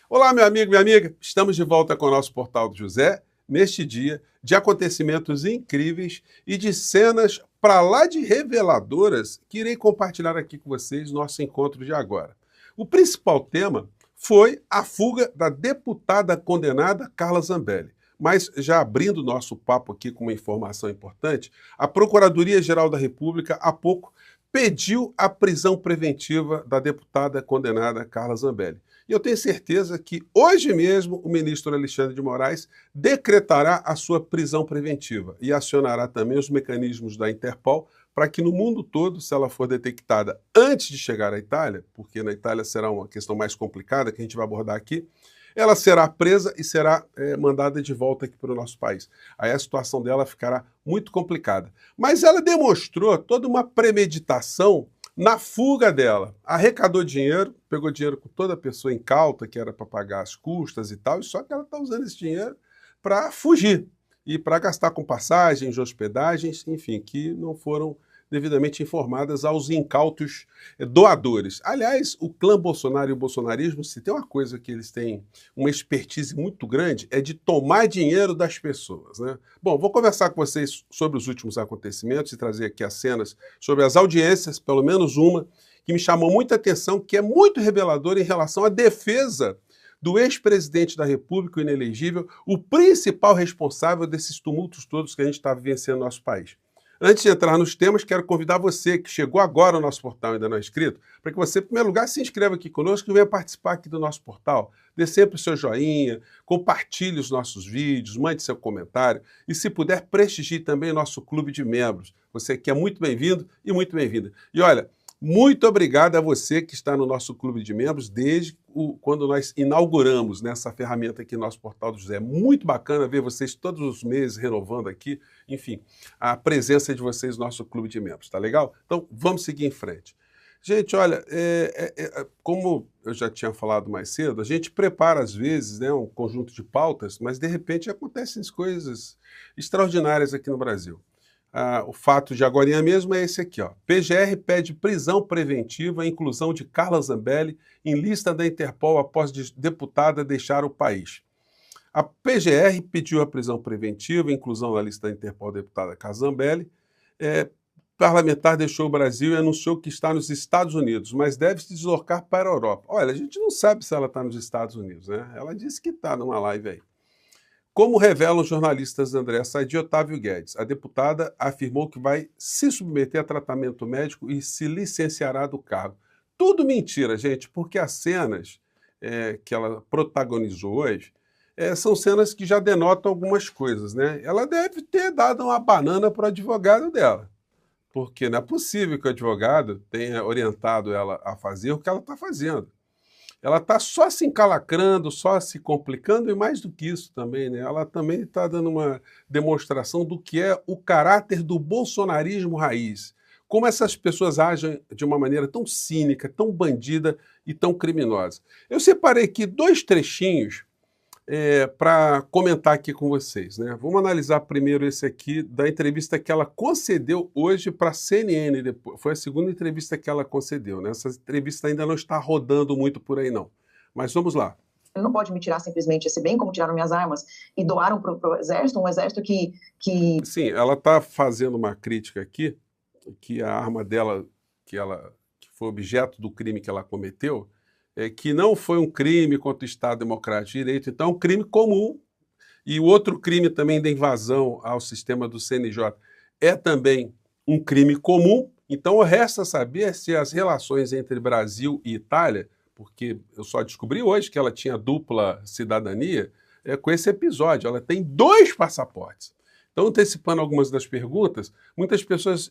Olá, meu amigo, minha amiga. Estamos de volta com o nosso Portal do José, neste dia de acontecimentos incríveis e de cenas para lá de reveladoras que irei compartilhar aqui com vocês no nosso encontro de agora. O principal tema foi a fuga da deputada condenada Carla Zambelli. Mas, já abrindo o nosso papo aqui com uma informação importante, a Procuradoria-Geral da República, há pouco, pediu a prisão preventiva da deputada condenada Carla Zambelli. E eu tenho certeza que hoje mesmo o ministro Alexandre de Moraes decretará a sua prisão preventiva e acionará também os mecanismos da Interpol para que no mundo todo, se ela for detectada antes de chegar à Itália, porque na Itália será uma questão mais complicada que a gente vai abordar aqui, ela será presa e será mandada de volta aqui para o nosso país. Aí a situação dela ficará muito complicada. Mas ela demonstrou toda uma premeditação na fuga dela. Arrecadou dinheiro, pegou dinheiro com toda a pessoa incauta, que era para pagar as custas e tal, só que ela está usando esse dinheiro para fugir e para gastar com passagens, hospedagens, enfim, que não foram devidamente informadas aos incautos doadores. Aliás, o clã Bolsonaro e o bolsonarismo, se tem uma coisa que eles têm uma expertise muito grande, é de tomar dinheiro das pessoas, né? Bom, vou conversar com vocês sobre os últimos acontecimentos e trazer aqui as cenas sobre as audiências, pelo menos uma, que me chamou muita atenção, que é muito reveladora em relação à defesa do ex-presidente da República, o inelegível, o principal responsável desses tumultos todos que a gente está vivenciando no nosso país. Antes de entrar nos temas, quero convidar você que chegou agora ao nosso portal e ainda não é inscrito, para que você, em primeiro lugar, se inscreva aqui conosco e venha participar aqui do nosso portal. Dê sempre o seu joinha, compartilhe os nossos vídeos, mande seu comentário e, se puder, prestigie também o nosso clube de membros. Você que é muito bem-vindo e muito bem-vinda. E olha, muito obrigado a você que está no nosso clube de membros desde quando nós inauguramos nessa ferramenta aqui no nosso Portal do José. É muito bacana ver vocês todos os meses renovando aqui, enfim, a presença de vocês no nosso clube de membros, tá legal? Então, vamos seguir em frente. Gente, olha, como eu já tinha falado mais cedo, a gente prepara às vezes, né, um conjunto de pautas, mas de repente acontecem coisas extraordinárias aqui no Brasil. O fato de agorinha mesmo é esse aqui, ó. PGR pede prisão preventiva e inclusão de Carla Zambelli em lista da Interpol após deputada deixar o país. A PGR pediu a prisão preventiva e inclusão na lista da Interpol da deputada Carla Zambelli. Parlamentar deixou o Brasil e anunciou que está nos Estados Unidos, mas deve se deslocar para a Europa. Olha, a gente não sabe se ela está nos Estados Unidos, né? Ela disse que está numa live aí. Como revelam os jornalistas André Said e Otávio Guedes, a deputada afirmou que vai se submeter a tratamento médico e se licenciará do cargo. Tudo mentira, gente, porque as cenas que ela protagonizou hoje são cenas que já denotam algumas coisas, né? Ela deve ter dado uma banana para o advogado dela, porque não é possível que o advogado tenha orientado ela a fazer o que ela está fazendo. Ela está só se encalacrando, só se complicando, e mais do que isso também, né? Ela também está dando uma demonstração do que é o caráter do bolsonarismo raiz. Como essas pessoas agem de uma maneira tão cínica, tão bandida e tão criminosa. Eu separei aqui dois trechinhos para comentar aqui com vocês, né? Vamos analisar primeiro esse aqui da entrevista que ela concedeu hoje para a CNN. Foi a segunda entrevista que ela concedeu, né? Essa entrevista ainda não está rodando muito por aí, não. Mas vamos lá. Ele não pode me tirar simplesmente esse bem, como tiraram minhas armas e doaram para o exército, um exército que... Sim, ela está fazendo uma crítica aqui, que a arma dela, que foi objeto do crime que ela cometeu, que não foi um crime contra o Estado Democrático de Direito, então é um crime comum. E o outro crime também da invasão ao sistema do CNJ é também um crime comum. Então resta saber se as relações entre Brasil e Itália, porque eu só descobri hoje que ela tinha dupla cidadania, com esse episódio. Ela tem 2 passaportes. Então, antecipando algumas das perguntas, muitas pessoas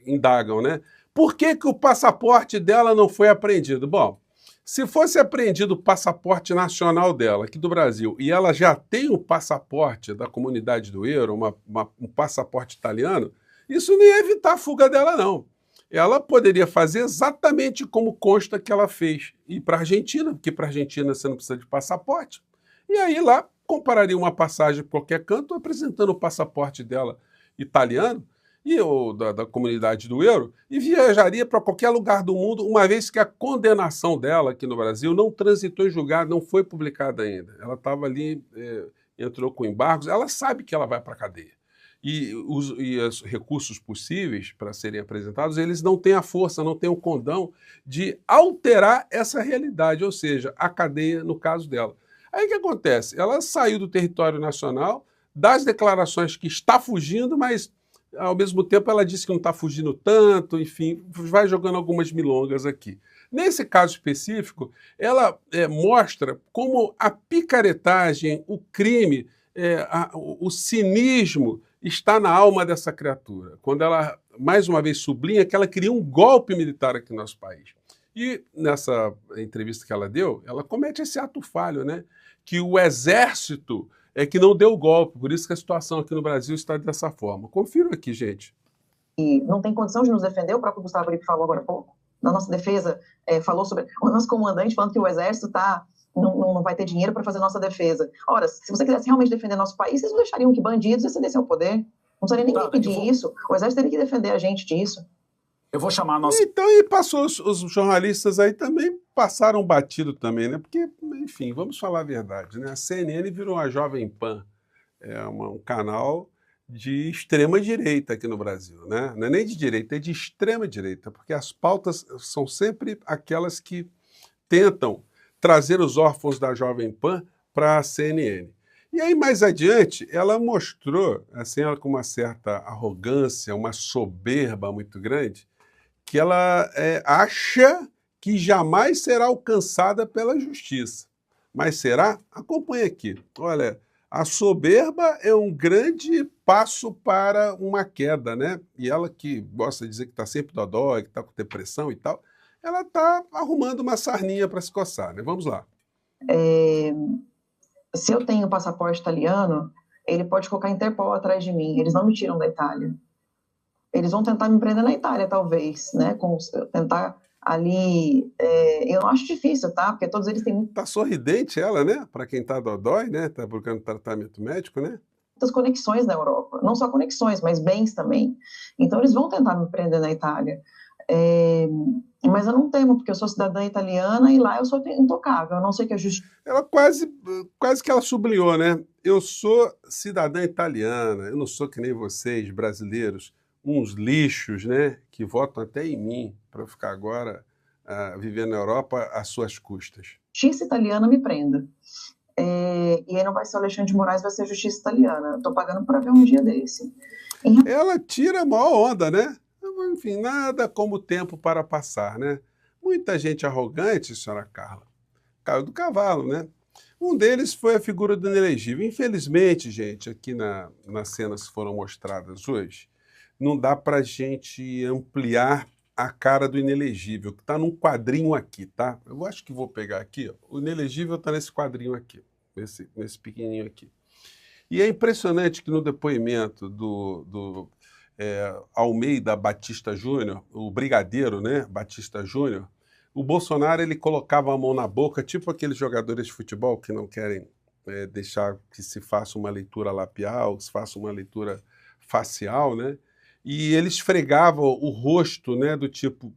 indagam, né? Por que o passaporte dela não foi apreendido? Bom, se fosse apreendido o passaporte nacional dela, aqui do Brasil, e ela já tem o passaporte da comunidade do euro, um passaporte italiano, isso não ia evitar a fuga dela, não. Ela poderia fazer exatamente como consta que ela fez. Ir para a Argentina, porque para a Argentina você não precisa de passaporte. E aí lá compararia uma passagem por qualquer canto, apresentando o passaporte dela italiano, da comunidade do euro, e viajaria para qualquer lugar do mundo, uma vez que a condenação dela aqui no Brasil não transitou em julgado, não foi publicada ainda. Ela estava ali, entrou com embargos, ela sabe que ela vai para a cadeia. E os recursos possíveis para serem apresentados, eles não têm a força, não têm o condão de alterar essa realidade, ou seja, a cadeia no caso dela. Aí o que acontece? Ela saiu do território nacional, das declarações que está fugindo, mas ao mesmo tempo ela disse que não está fugindo tanto, enfim, vai jogando algumas milongas aqui. Nesse caso específico, ela mostra como a picaretagem, o crime, o cinismo está na alma dessa criatura, quando ela, mais uma vez, sublinha que ela queria um golpe militar aqui no nosso país. E nessa entrevista que ela deu, ela comete esse ato falho, né? Que o exército é que não deu o golpe, por isso que a situação aqui no Brasil está dessa forma. Confira aqui, gente. E não tem condição de nos defender, o próprio Gustavo Aripe falou agora há pouco. Na nossa defesa, falou sobre o nosso comandante falando que o exército não vai ter dinheiro para fazer nossa defesa. Ora, se você quisesse realmente defender nosso país, vocês não deixariam que bandidos excedessem ao poder. Não precisaria nem pedir isso. O exército teria que defender a gente disso. Eu vou chamar a nossa... Então, e passou, os jornalistas aí também passaram batido também, né? Porque, enfim, vamos falar a verdade, né? A CNN virou uma Jovem Pan, um canal de extrema direita aqui no Brasil, né? Não é nem de direita, é de extrema direita, porque as pautas são sempre aquelas que tentam trazer os órfãos da Jovem Pan para a CNN. E aí, mais adiante, ela mostrou, assim, ela com uma certa arrogância, uma soberba muito grande, que ela acha que jamais será alcançada pela justiça. Mas será? Acompanhe aqui. Olha, a soberba é um grande passo para uma queda, né? E ela que gosta de dizer que está sempre dodói, que está com depressão e tal, ela está arrumando uma sarninha para se coçar, né? Vamos lá. Se eu tenho passaporte italiano, ele pode colocar Interpol atrás de mim. Eles não me tiram da Itália. Eles vão tentar me prender na Itália, talvez, né? Tentar ali... eu não acho difícil, tá? Porque todos eles têm... Tá sorridente ela, né? Para quem tá dodói, né? Tá procurando tratamento médico, né? Muitas conexões na Europa. Não só conexões, mas bens também. Então, eles vão tentar me prender na Itália. Mas eu não temo, porque eu sou cidadã italiana e lá eu sou intocável. Eu não sei que a justiça... Ela quase que ela sublinhou, né? Eu sou cidadã italiana, eu não sou que nem vocês, brasileiros, uns lixos, né, que votam até em mim para ficar agora vivendo na Europa às suas custas. Justiça italiana me prenda. E aí não vai ser o Alexandre de Moraes, vai ser a justiça italiana. Eu estou pagando para ver um dia desse. Ela tira a maior onda, né? Enfim, nada como o tempo para passar, né? Muita gente arrogante, senhora Carla, caiu do cavalo, né? Um deles foi a figura do inelegível. Infelizmente, gente, aqui nas cenas que foram mostradas hoje, não dá para a gente ampliar a cara do inelegível, que está num quadrinho aqui, tá? Eu acho que vou pegar aqui, ó. O inelegível está nesse quadrinho aqui, nesse pequenininho aqui. E é impressionante que no depoimento do Almeida Batista Júnior, o brigadeiro, né, Batista Júnior, o Bolsonaro ele colocava a mão na boca, tipo aqueles jogadores de futebol que não querem deixar que se faça uma leitura labial, que se faça uma leitura facial, né? E ele esfregava o rosto, né, do tipo,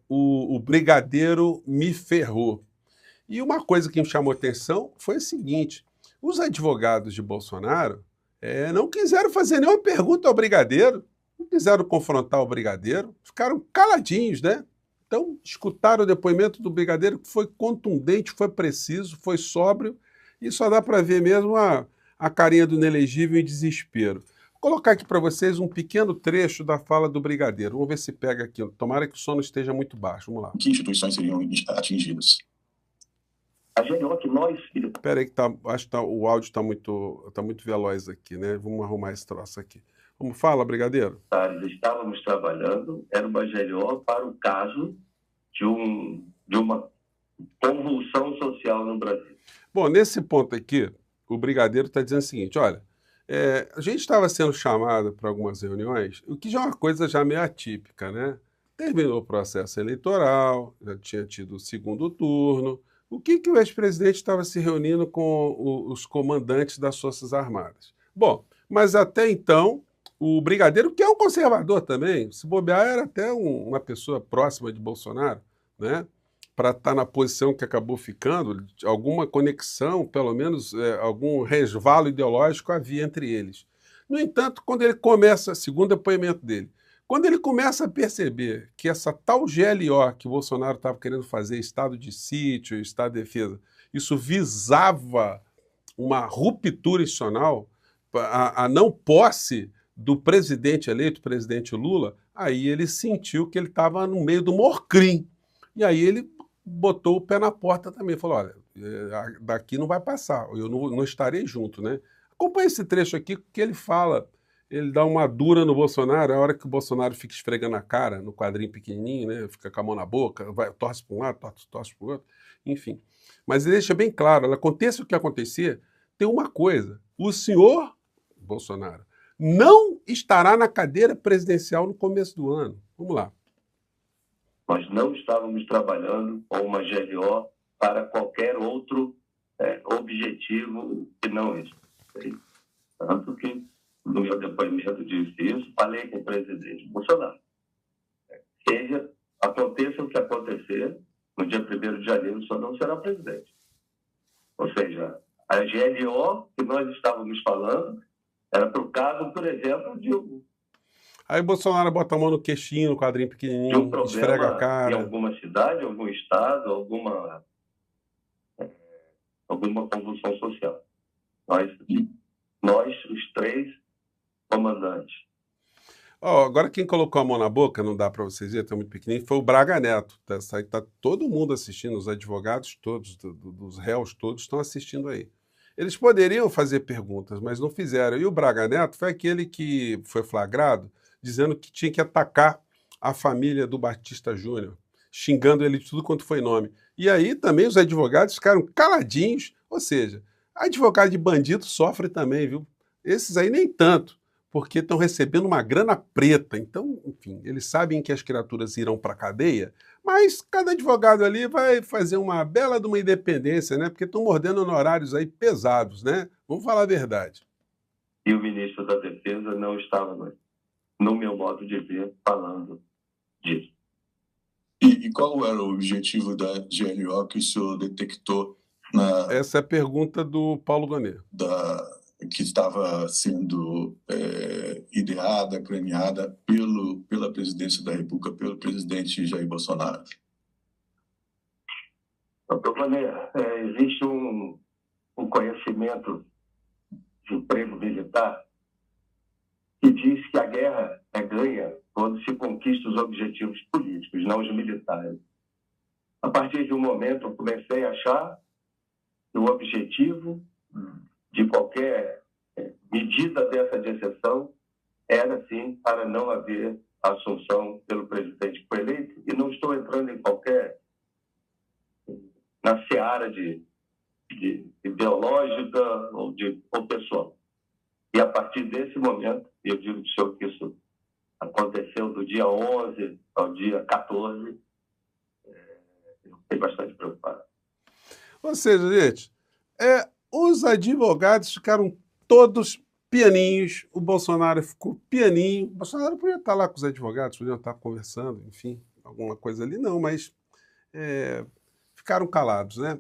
o brigadeiro me ferrou. E uma coisa que me chamou atenção foi o seguinte, os advogados de Bolsonaro não quiseram fazer nenhuma pergunta ao brigadeiro, não quiseram confrontar o brigadeiro, ficaram caladinhos, né? Então, escutaram o depoimento do brigadeiro, que foi contundente, foi preciso, foi sóbrio, e só dá para ver mesmo a carinha do inelegível em desespero. Vou colocar aqui para vocês um pequeno trecho da fala do brigadeiro. Vamos ver se pega aqui. Tomara que o sono esteja muito baixo. Vamos lá. Que instituições seriam atingidas? A GLO que nós... Espera aí que acho que o áudio está muito veloz aqui, né? Vamos arrumar esse troço aqui. Fala, brigadeiro. Estávamos trabalhando, era uma GLO para o caso de uma convulsão social no Brasil. Bom, nesse ponto aqui, o brigadeiro está dizendo o seguinte, olha, a gente estava sendo chamado para algumas reuniões, o que já é uma coisa já meio atípica, né? Terminou o processo eleitoral, já tinha tido o segundo turno. O que o ex-presidente estava se reunindo com os comandantes das Forças Armadas? Bom, mas até então, o Brigadeiro, que é um conservador também, se bobear, era até uma pessoa próxima de Bolsonaro, né? Para estar na posição que acabou ficando, alguma conexão, pelo menos algum resvalo ideológico havia entre eles. No entanto, quando ele começa, segundo o depoimento dele, quando ele começa a perceber que essa tal GLO que o Bolsonaro estava querendo fazer, estado de sítio, estado de defesa, isso visava uma ruptura institucional, a não posse do presidente eleito, o presidente Lula, aí ele sentiu que ele estava no meio do morcrim. E aí ele botou o pé na porta também, falou, olha, daqui não vai passar, eu não estarei junto, né? Acompanhe esse trecho aqui que ele fala, ele dá uma dura no Bolsonaro, a hora que o Bolsonaro fica esfregando a cara, no quadrinho pequenininho, né? Fica com a mão na boca, torce para um lado, torce para o outro, enfim. Mas ele deixa bem claro, aconteça o que acontecer, tem uma coisa, o senhor Bolsonaro não estará na cadeira presidencial no começo do ano. Vamos lá. Nós não estávamos trabalhando com uma GLO para qualquer outro objetivo que não esse. Tanto que, no meu depoimento disse isso, falei com o presidente Bolsonaro. Seja, aconteça o que acontecer, no dia 1º de janeiro, só não será presidente. Ou seja, a GLO que nós estávamos falando era para o caso, por exemplo, de Aí Bolsonaro bota a mão no queixinho, no quadrinho pequenininho, esfrega a cara. Em alguma cidade, algum estado, alguma convulsão social. Nós, os 3 comandantes. Agora quem colocou a mão na boca, não dá para vocês verem, está muito pequenininho, foi o Braga Neto. Tá todo mundo assistindo, os advogados todos, dos réus todos estão assistindo aí. Eles poderiam fazer perguntas, mas não fizeram. E o Braga Neto foi aquele que foi flagrado dizendo que tinha que atacar a família do Batista Júnior, xingando ele de tudo quanto foi nome. E aí também os advogados ficaram caladinhos, ou seja, advogado de bandido sofre também, viu? Esses aí nem tanto, porque estão recebendo uma grana preta. Então, enfim, eles sabem que as criaturas irão para a cadeia, mas cada advogado ali vai fazer uma bela de uma independência, né? Porque estão mordendo honorários aí pesados, né? Vamos falar a verdade. E o ministro da Defesa não estava, no meu modo de ver, falando disso. E qual era o objetivo da GLO que o senhor detectou Essa é a pergunta do Paulo Gonet. Que estava sendo ideada, planeada pela presidência da República, pelo presidente Jair Bolsonaro? Doutor Gonet, existe um conhecimento de emprego militar que diz que a guerra é ganha quando se conquista os objetivos políticos, não os militares. A partir de um momento, eu comecei a achar que o objetivo de qualquer medida dessa de exceção era, sim, para não haver assunção pelo presidente que foi eleito. E não estou entrando em na seara de ideológica ou pessoal. E a partir desse momento, eu digo do senhor que isso aconteceu do dia 11 ao dia 14, eu fiquei bastante preocupado. Ou seja, gente, os advogados ficaram todos pianinhos, o Bolsonaro ficou pianinho. O Bolsonaro podia estar lá com os advogados, podiam estar conversando, enfim, alguma coisa ali, não, mas ficaram calados, né?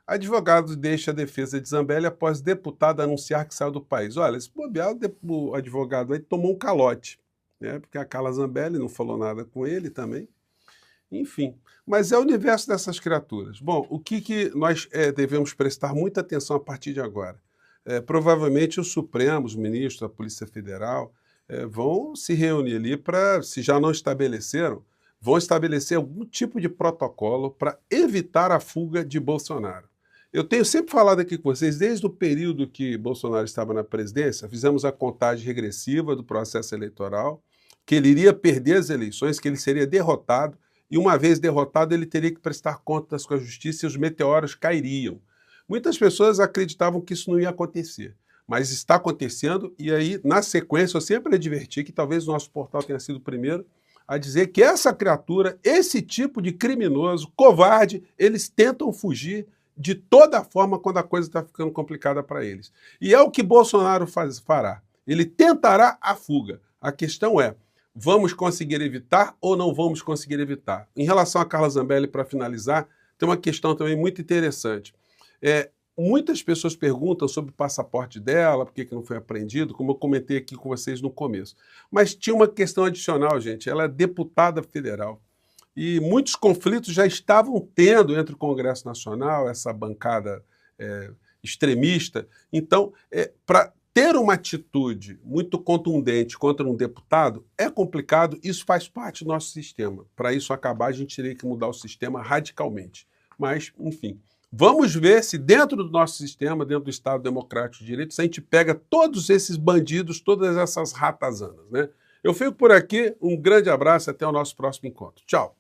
Advogado deixa a defesa de Zambelli após deputado anunciar que saiu do país. Olha, esse bobear, o advogado aí tomou um calote, né? Porque a Carla Zambelli não falou nada com ele também. Enfim, mas é o universo dessas criaturas. Bom, o que nós devemos prestar muita atenção a partir de agora? Provavelmente os Supremos, os ministros da Polícia Federal, vão se reunir ali para, se já não estabeleceram, vão estabelecer algum tipo de protocolo para evitar a fuga de Bolsonaro. Eu tenho sempre falado aqui com vocês, desde o período que Bolsonaro estava na presidência, fizemos a contagem regressiva do processo eleitoral, que ele iria perder as eleições, que ele seria derrotado, e uma vez derrotado ele teria que prestar contas com a justiça e os meteoros cairiam. Muitas pessoas acreditavam que isso não ia acontecer, mas está acontecendo, e aí, na sequência, eu sempre adverti que talvez o nosso portal tenha sido o primeiro a dizer que essa criatura, esse tipo de criminoso, covarde, eles tentam fugir de toda forma quando a coisa está ficando complicada para eles. E é o que Bolsonaro fará. Ele tentará a fuga. A questão é, vamos conseguir evitar ou não vamos conseguir evitar? Em relação a Carla Zambelli, para finalizar, tem uma questão também muito interessante. Muitas pessoas perguntam sobre o passaporte dela, por que não foi apreendido, como eu comentei aqui com vocês no começo. Mas tinha uma questão adicional, gente. Ela é deputada federal. E muitos conflitos já estavam tendo entre o Congresso Nacional, essa bancada extremista. Então, para ter uma atitude muito contundente contra um deputado é complicado, isso faz parte do nosso sistema. Para isso acabar, a gente teria que mudar o sistema radicalmente. Mas, enfim, vamos ver se dentro do nosso sistema, dentro do Estado Democrático de Direito, se a gente pega todos esses bandidos, todas essas ratazanas, né? Eu fico por aqui, um grande abraço e até o nosso próximo encontro. Tchau!